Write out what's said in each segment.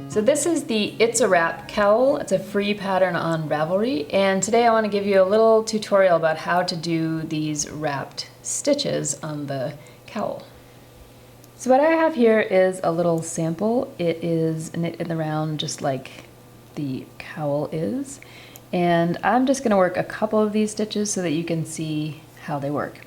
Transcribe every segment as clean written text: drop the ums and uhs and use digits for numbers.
So this is the It's a Wrap Cowl. It's a free pattern on Ravelry, and today I want to give you a little tutorial about how to do these wrapped stitches on the cowl. So what I have here is a little sample. It is knit in the round just like the cowl is, and I'm just going to work a couple of these stitches so that you can see how they work.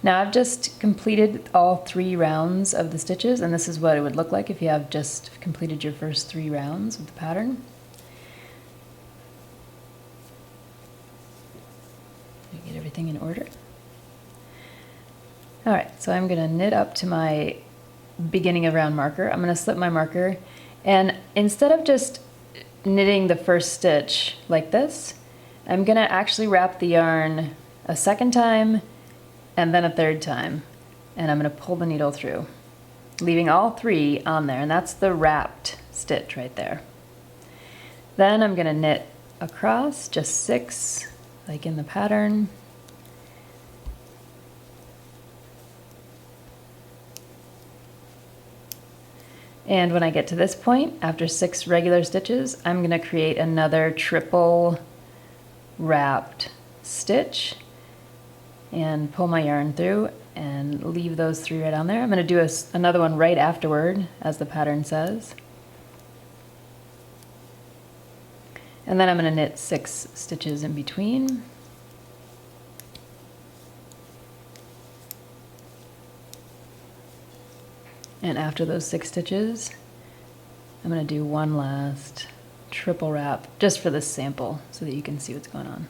Now I've just completed all 3 rounds of the stitches, and this is what it would look like if you have just completed your first 3 rounds of the pattern. Get everything in order. Alright, so I'm going to knit up to my beginning of round marker. I'm going to slip my marker, and instead of just knitting the first stitch like this, I'm going to actually wrap the yarn a second time and then a third time, and I'm going to pull the needle through, leaving all 3 on there, and that's the wrapped stitch right there. Then I'm going to knit across just 6 like in the pattern, and when I get to this point after 6 regular stitches, I'm going to create another triple wrapped stitch and pull my yarn through and leave those 3 right on there. I'm going to do another one right afterward, as the pattern says. And then I'm going to knit 6 stitches in between. And after those 6 stitches, I'm going to do one last triple wrap just for this sample so that you can see what's going on.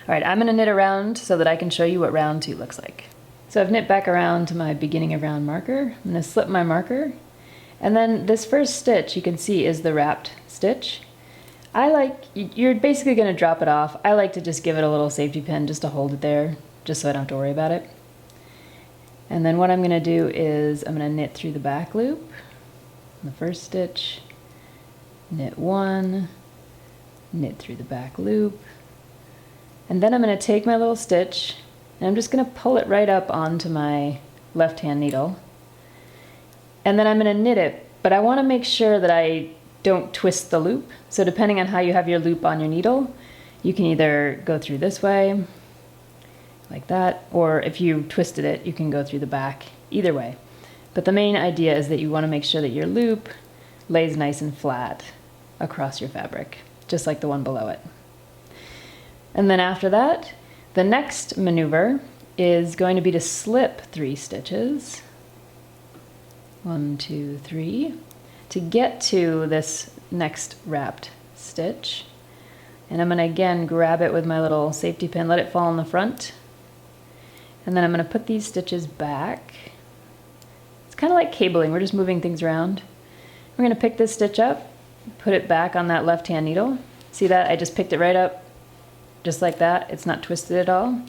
Alright, I'm going to knit around so that I can show you what round 2 looks like. So I've knit back around to my beginning of round marker. I'm going to slip my marker, and then this first stitch you can see is the wrapped stitch. You're basically going to drop it off. I like to just give it a little safety pin just to hold it there, just so I don't have to worry about it. And then what I'm going to do is I'm going to knit through the back loop, the first stitch, knit 1, knit through the back loop, and then I'm going to take my little stitch and I'm just going to pull it right up onto my left hand needle, and then I'm going to knit it, but I want to make sure that I don't twist the loop. So depending on how you have your loop on your needle, you can either go through this way like that, or if you twisted it you can go through the back. Either way, but the main idea is that you want to make sure that your loop lays nice and flat across your fabric, just like the one below it. And then after that, the next maneuver is going to be to slip 3 stitches, 1, 2, 3, to get to this next wrapped stitch. And I'm going to again grab it with my little safety pin, let it fall in the front, and then I'm going to put these stitches back. It's kind of like cabling, we're just moving things around. We're going to pick this stitch up, put it back on that left hand needle. See that? I just picked it right up, just like that. It's not twisted at all.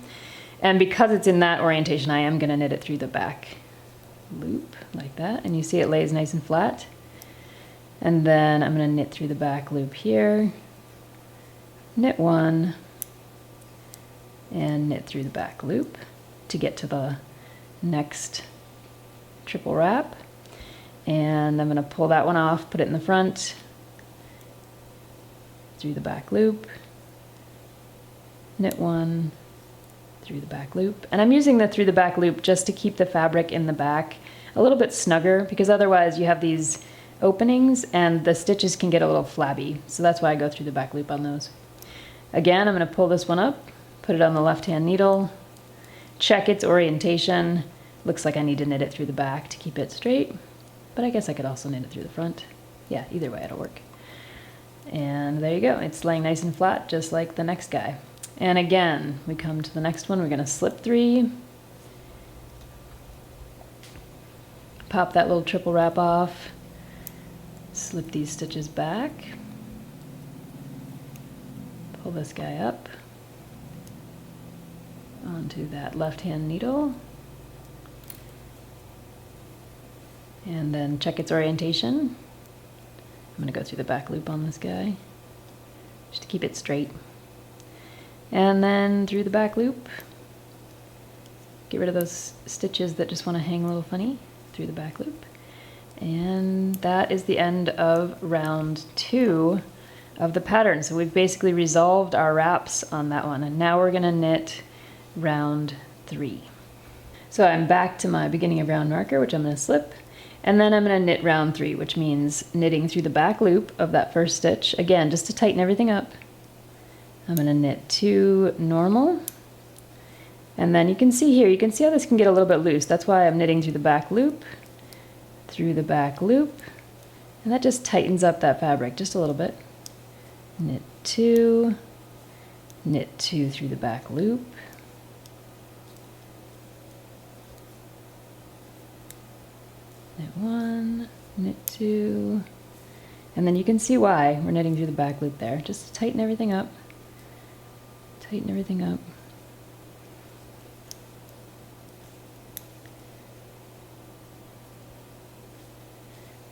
And because it's in that orientation, I am going to knit it through the back loop like that, and you see it lays nice and flat. And then I'm going to knit through the back loop here, knit 1, and knit through the back loop to get to the next triple wrap. And I'm going to pull that one off, put it in the front, through the back loop, knit 1, through the back loop. And I'm using the through the back loop just to keep the fabric in the back a little bit snugger, because otherwise you have these openings and the stitches can get a little flabby. So that's why I go through the back loop on those. Again, I'm going to pull this one up, put it on the left hand needle, check its orientation. Looks like I need to knit it through the back to keep it straight, but I guess I could also knit it through the front. Yeah, either way it'll work. And there you go, it's laying nice and flat just like the next guy. And again, we come to the next one, we're going to slip 3, pop that little triple wrap off, slip these stitches back, pull this guy up onto that left hand needle, and then check its orientation. I'm going to go through the back loop on this guy just to keep it straight, and then through the back loop, get rid of those stitches that just want to hang a little funny, through the back loop, And that is the end of round 2 of the pattern. So we've basically resolved our wraps on that one. And now we're gonna knit round 3. So I'm back to my beginning of round marker, which I'm gonna slip. And then I'm gonna knit round 3, which means knitting through the back loop of that first stitch. Again, just to tighten everything up. I'm gonna knit 2 normal. And then you can see here, you can see how this can get a little bit loose. That's why I'm knitting through the back loop, and that just tightens up that fabric just a little bit. Knit 2 through the back loop, knit 1, knit 2, and then you can see why we're knitting through the back loop there, just to tighten everything up,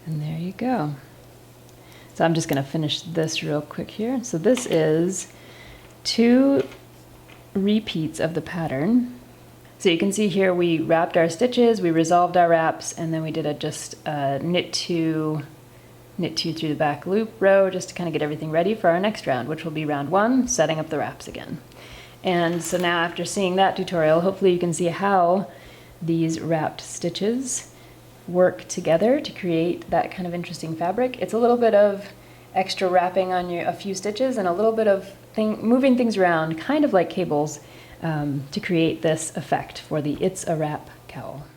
And there you go. So I'm just gonna finish this real quick here. So this is 2 repeats of the pattern. So you can see here we wrapped our stitches, we resolved our wraps, and then we did a knit 2 through the back loop row just to kind of get everything ready for our next round, which will be round 1, setting up the wraps again. And so now after seeing that tutorial, hopefully you can see how these wrapped stitches work together to create that kind of interesting fabric. It's a little bit of extra wrapping on a few stitches and a little bit of moving things around, kind of like cables, to create this effect for the It's a Wrap cowl.